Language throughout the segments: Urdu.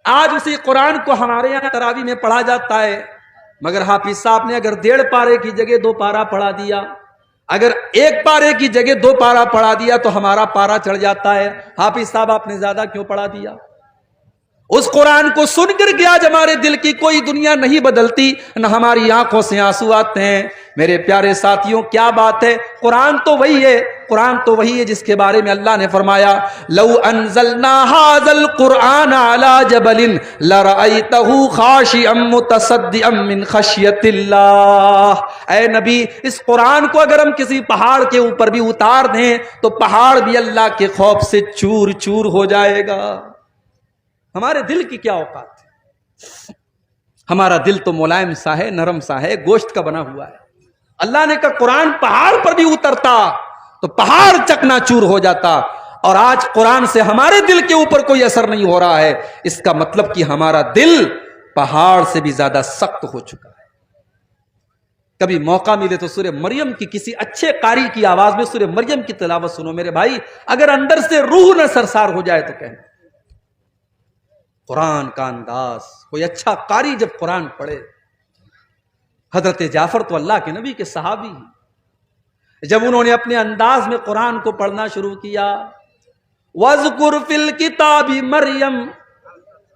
آج اسی قرآن کو ہمارے یہاں تراویح میں پڑھا جاتا ہے، مگر حافظ صاحب نے اگر 1.5 پارے کی جگہ 2 پارا پڑھا دیا، اگر 1 پارے کی جگہ 2 پارا پڑھا دیا تو ہمارا پارا چڑھ جاتا ہے۔ حافظ صاحب آپ نے زیادہ کیوں پڑھا دیا؟ اس قرآن کو سن کر کے آج ہمارے دل کی کوئی دنیا نہیں بدلتی، نہ ہماری آنکھوں سے آنسو آتے ہیں۔ میرے پیارے ساتھیوں، کیا بات ہے! قرآن تو وہی ہے، قرآن تو وہی ہے جس کے بارے میں اللہ نے فرمایا لو انزلنا هذا القرآن على جبل لرأيته خاشعا متصدعا من خشیۃ اللہ۔ اے نبی، اس قرآن کو اگر ہم کسی پہاڑ کے اوپر بھی اتار دیں تو پہاڑ بھی اللہ کے خوف سے چور چور ہو جائے گا۔ ہمارے دل کی کیا اوقات ہے؟ ہمارا دل تو ملائم سا ہے، نرم سا ہے، گوشت کا بنا ہوا ہے۔ اللہ نے کہا قرآن پہاڑ پر بھی اترتا تو پہاڑ چکنا چور ہو جاتا، اور آج قرآن سے ہمارے دل کے اوپر کوئی اثر نہیں ہو رہا ہے۔ اس کا مطلب کہ ہمارا دل پہاڑ سے بھی زیادہ سخت ہو چکا ہے۔ کبھی موقع ملے تو سورہ مریم کی کسی اچھے قاری کی آواز میں سورہ مریم کی تلاوت سنو میرے بھائی، اگر اندر سے روح نہ سرسار ہو جائے تو کہنا۔ قرآن کا انداز، کوئی اچھا قاری جب قرآن پڑھے، حضرت جعفر تو اللہ کے نبی کے صحابی ہیں، جب انہوں نے اپنے انداز میں قرآن کو پڑھنا شروع کیا، وَاذْكُرْ فِي الْكِتَابِ مریم،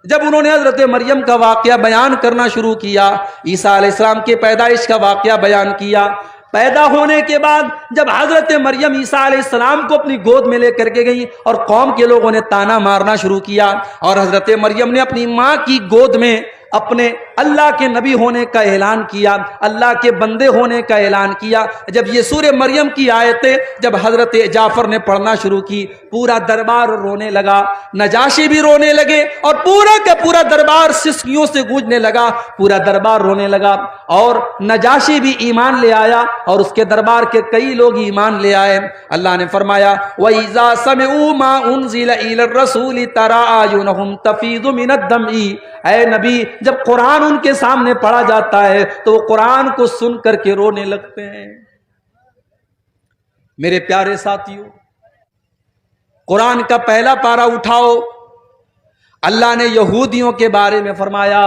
جب انہوں نے حضرت مریم کا واقعہ بیان کرنا شروع کیا، عیسیٰ علیہ السلام کے پیدائش کا واقعہ بیان کیا، پیدا ہونے کے بعد جب حضرت مریم عیسیٰ علیہ السلام کو اپنی گود میں لے کر کے گئی اور قوم کے لوگوں نے تانا مارنا شروع کیا، اور حضرت مریم نے اپنی ماں کی گود میں اپنے اللہ کے نبی ہونے کا اعلان کیا، اللہ کے بندے ہونے کا اعلان کیا، جب یہ سورہ مریم کی آیتیں جب حضرت جعفر نے پڑھنا شروع کی، پورا دربار رونے لگا، نجاشی بھی رونے لگے، اور پورا کا پورا دربار سسکیوں سے گونجنے لگا، پورا دربار رونے لگا، اور نجاشی بھی ایمان لے آیا اور اس کے دربار کے کئی لوگ ایمان لے آئے۔ اللہ نے فرمایا وَإِذَا سَمِعُوا مَا أُنزِلَ إِلَى الرَّسُولِ تَرَىٰ أَعْيُنَهُمْ تَفِيضُ مِنَ الدَّمْعِ، اے نبی جب قرآن ان کے سامنے پڑھا جاتا ہے تو وہ قرآن کو سن کر کے رونے لگتے ہیں۔ میرے پیارے ساتھیوں، قرآن کا پہلا پارہ اٹھاؤ، اللہ نے یہودیوں کے بارے میں فرمایا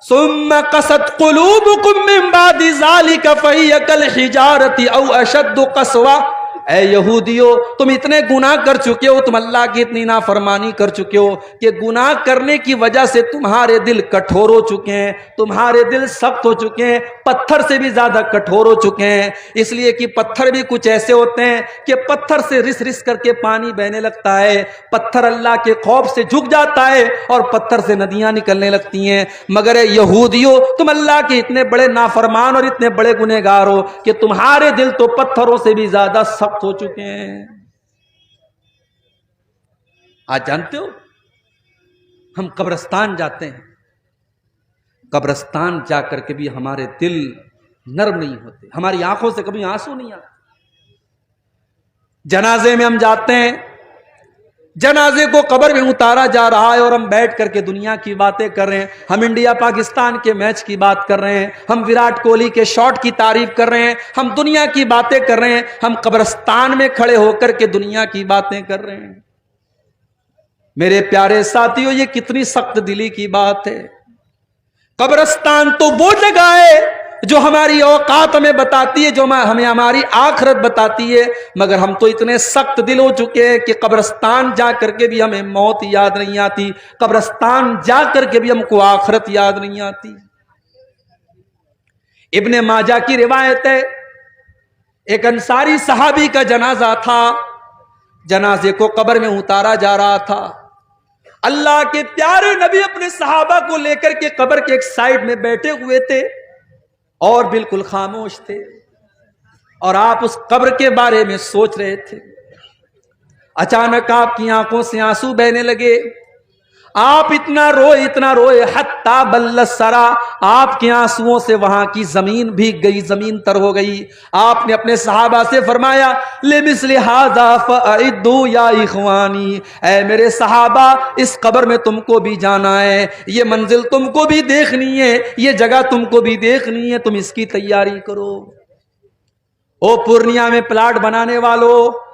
ثُمَّ قَسَتْ قُلُوبُكُم مِّن بَعْدِ ذَلِكَ فَهِيَ كَالْحِجَارَةِ أَوْ أَشَدُّ قَسْوَةً۔ اے یہودیو، تم اتنے گناہ کر چکے ہو، تم اللہ کی اتنی نافرمانی کر چکے ہو کہ گناہ کرنے کی وجہ سے تمہارے دل کٹھور ہو چکے ہیں، تمہارے دل سخت ہو چکے ہیں، پتھر سے بھی زیادہ کٹھور ہو چکے ہیں۔ اس لیے کہ پتھر بھی کچھ ایسے ہوتے ہیں کہ پتھر سے رس رس کر کے پانی بہنے لگتا ہے، پتھر اللہ کے خوف سے جھک جاتا ہے اور پتھر سے ندیاں نکلنے لگتی ہیں، مگر اے یہودیو، تم اللہ کے اتنے بڑے نافرمان اور اتنے بڑے گنہگار ہو کہ تمہارے دل تو پتھروں سے بھی زیادہ سخت ہو چکے ہیں۔ آج جانتے ہو ہم قبرستان جاتے ہیں، قبرستان جا کر کے بھی ہمارے دل نرم نہیں ہوتے، ہماری آنکھوں سے کبھی آنسو نہیں آتے۔ جنازے میں ہم جاتے ہیں، جنازے کو قبر میں اتارا جا رہا ہے اور ہم بیٹھ کر کے دنیا کی باتیں کر رہے ہیں، ہم انڈیا پاکستان کے میچ کی بات کر رہے ہیں، ہم وراٹ کوہلی کے شاٹ کی تعریف کر رہے ہیں، ہم دنیا کی باتیں کر رہے ہیں، ہم قبرستان میں کھڑے ہو کر کے دنیا کی باتیں کر رہے ہیں۔ میرے پیارے ساتھیوں، یہ کتنی سخت دلی کی بات ہے۔ قبرستان تو وہ جگہ ہے جو ہماری اوقات ہمیں بتاتی ہے، جو ہمیں ہماری آخرت بتاتی ہے، مگر ہم تو اتنے سخت دل ہو چکے ہیں کہ قبرستان جا کر کے بھی ہمیں موت یاد نہیں آتی، قبرستان جا کر کے بھی ہم کو آخرت یاد نہیں آتی۔ ابن ماجہ کی روایت ہے، ایک انصاری صحابی کا جنازہ تھا، جنازے کو قبر میں اتارا جا رہا تھا، اللہ کے پیارے نبی اپنے صحابہ کو لے کر کے قبر کے ایک سائڈ میں بیٹھے ہوئے تھے اور بالکل خاموش تھے، اور آپ اس قبر کے بارے میں سوچ رہے تھے۔ اچانک آپ کی آنکھوں سے آنسو بہنے لگے، آپ اتنا روئے حتی بل الثری، آپ کے آنسوؤں سے وہاں کی زمین بھیگ گئی، زمین تر ہو گئی۔ آپ نے اپنے صحابہ سے فرمایا لمثل ھذا فاعدوا یا اخوانی، اے میرے صحابہ اس قبر میں تم کو بھی جانا ہے، یہ منزل تم کو بھی دیکھنی ہے، یہ جگہ تم کو بھی دیکھنی ہے، تم اس کی تیاری کرو۔ او پورنیا میں پلاٹ بنانے والوں،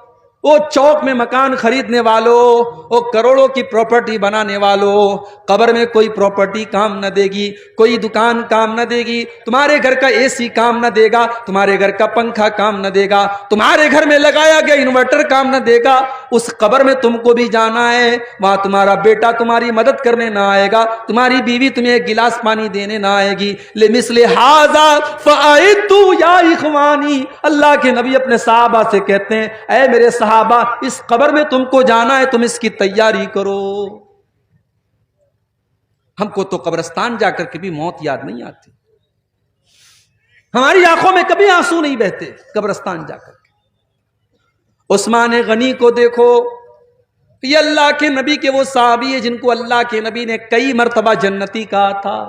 وہ چوک میں مکان خریدنے والوں، وہ کروڑوں کی پراپرٹی بنانے والوں، قبر میں کوئی پراپرٹی کام نہ دے گی، کوئی دکان کام نہ دے گی، تمہارے گھر کا اے سی کام نہ دے گا، تمہارے گھر کا پنکھا کام نہ دے گا، تمہارے گھر میں لگایا گیا انورٹر کام نہ دے گا۔ اس قبر میں تم کو بھی جانا ہے، وہاں تمہارا بیٹا تمہاری مدد کرنے نہ آئے گا، تمہاری بیوی تمہیں ایک گلاس پانی دینے نہ آئے گی۔ لمثل ھذا فاعدوا یا اخوانی، اللہ کے نبی اپنے صحابہ سے کہتے ہیں اے میرے صحابہ، اس قبر میں تم کو جانا ہے، تم اس کی تیاری کرو۔ ہم کو تو قبرستان جا کر کے بھی موت یاد نہیں آتی، ہماری آنکھوں میں کبھی آنسو نہیں بہتے قبرستان جا کر کے۔ عثمان غنی کو دیکھو، یہ اللہ کے نبی کے وہ صحابی ہیں جن کو اللہ کے نبی نے کئی مرتبہ جنتی کہا تھا۔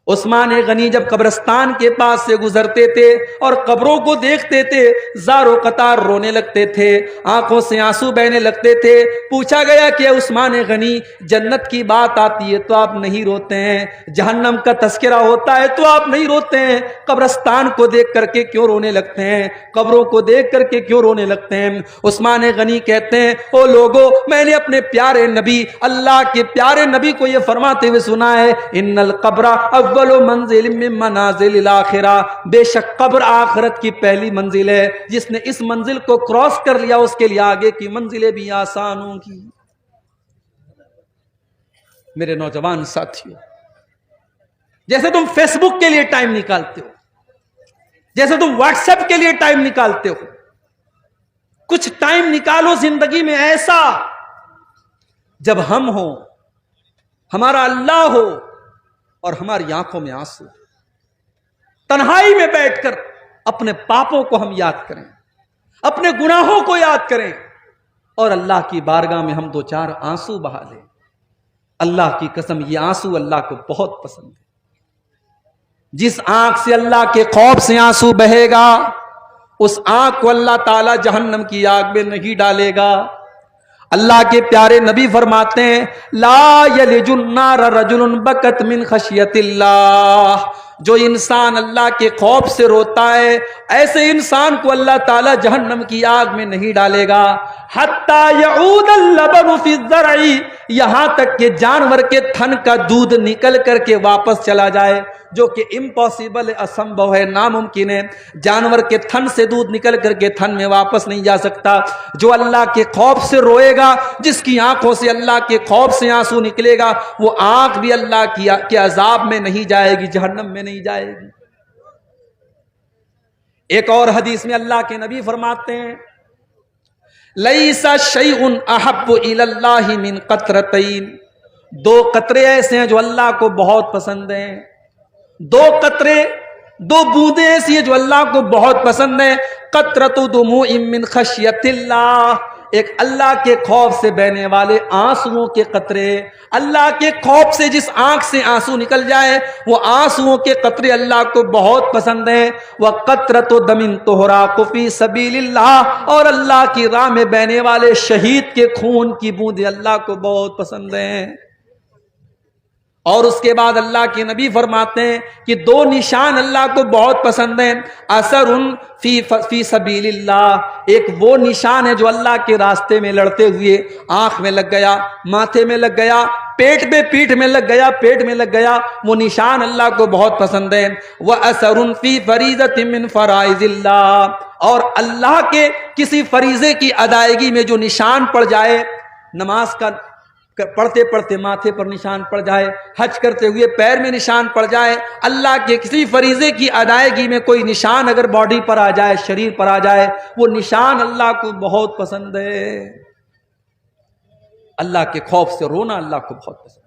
عثمان غنی جب قبرستان کے پاس سے گزرتے تھے اور قبروں کو دیکھتے تھے، زار و قطار رونے لگتے تھے، آنکھوں سے آنسو بہنے لگتے تھے۔ پوچھا گیا کہ عثمان غنی، جنت کی بات آتی ہے تو آپ نہیں روتے ہیں، جہنم کا تذکرہ ہوتا ہے تو آپ نہیں روتے ہیں، قبرستان کو دیکھ کر کے کیوں رونے لگتے ہیں، قبروں کو دیکھ کر کے کیوں رونے لگتے ہیں؟ عثمان غنی کہتے ہیں او لوگو، میں نے اپنے پیارے نبی، اللہ کے پیارے نبی کو یہ فرماتے ہوئے سنا ہے، ان القبر اول منزل من منازل الاخرہ، بے شک قبر آخرت کی پہلی منزل ہے، جس نے اس منزل کو کراس کر لیا اس کے لیے آگے کی منزلیں بھی آسان ہوں گی۔ میرے نوجوان ساتھیوں، جیسے تم فیس بک کے لیے ٹائم نکالتے ہو، جیسے تم واٹس ایپ کے لیے ٹائم نکالتے ہو، کچھ ٹائم نکالو زندگی میں ایسا جب ہم ہوں، ہمارا اللہ ہو اور ہماری آنکھوں میں آنسو، تنہائی میں بیٹھ کر اپنے پاپوں کو ہم یاد کریں، اپنے گناہوں کو یاد کریں اور اللہ کی بارگاہ میں ہم دو چار آنسو بہا لیں۔ اللہ کی قسم یہ آنسو اللہ کو بہت پسند ہے۔ جس آنکھ سے اللہ کے خوف سے آنسو بہے گا، اس آنکھ کو اللہ تعالی جہنم کی آگ میں نہیں ڈالے گا۔ اللہ کے پیارے نبی فرماتے ہیں لا یلج النار رجل بکت من خشیت اللہ، جو انسان اللہ کے خوف سے روتا ہے، ایسے انسان کو اللہ تعالی جہنم کی آگ میں نہیں ڈالے گا۔ حتی یعود اللبن فی الزرع، یہاں تک کہ جانور کے تھن کا دودھ نکل کر کے واپس چلا جائے، جو کہ امپاسبل ہے، اسمبھو ہے، ناممکن ہے۔ جانور کے تھن سے دودھ نکل کر کے تھن میں واپس نہیں جا سکتا۔ جو اللہ کے خوف سے روئے گا، جس کی آنکھوں سے اللہ کے خوف سے آنسو نکلے گا، وہ آنکھ بھی اللہ کے عذاب میں نہیں جائے گی، جہنم میں نہیں جائے گی۔ ایک اور حدیث میں اللہ کے نبی فرماتے ہیں لیس شیء احب الی اللہ من قطرتین، دو قطرے ایسے ہیں جو اللہ کو بہت پسند ہیں، دو قطرے، دو بوندیں ایسی ہیں جو اللہ کو بہت پسند ہیں۔ قطرۃ دموع من خشیت اللہ، ایک اللہ کے خوف سے بہنے والے آنسوؤں کے قطرے، اللہ کے خوف سے جس آنکھ سے آنسو نکل جائے وہ آنسوؤں کے قطرے اللہ کو بہت پسند ہیں۔ وقطرۃ دم تحراق فی سبیل اللہ، اور اللہ کی راہ میں بہنے والے شہید کے خون کی بوندیں اللہ کو بہت پسند ہیں۔ اور اس کے بعد اللہ کے نبی فرماتے ہیں کہ دو نشان اللہ کو بہت پسند ہیں، اثر فی سبیل اللہ، ایک وہ نشان ہے جو اللہ کے راستے میں لڑتے ہوئے آنکھ میں لگ گیا، ماتھے میں لگ گیا، پیٹ میں، پیٹھ میں لگ گیا، پیٹ میں لگ گیا، وہ نشان اللہ کو بہت پسند ہے۔ وَأَثَرٌ فِي فَرِيضَةٍ مِّن فَرَائِضِ اللَّهِ، اور اللہ کے کسی فریضے کی ادائیگی میں جو نشان پڑ جائے، نماز کا پڑھتے پڑھتے ماتھے پر نشان پڑ جائے، حج کرتے ہوئے پیر میں نشان پڑ جائے، اللہ کے کسی فریضے کی ادائیگی میں کوئی نشان اگر باڈی پر آ جائے، شریر پر آ جائے، وہ نشان اللہ کو بہت پسند ہے۔ اللہ کے خوف سے رونا اللہ کو بہت پسند ہے۔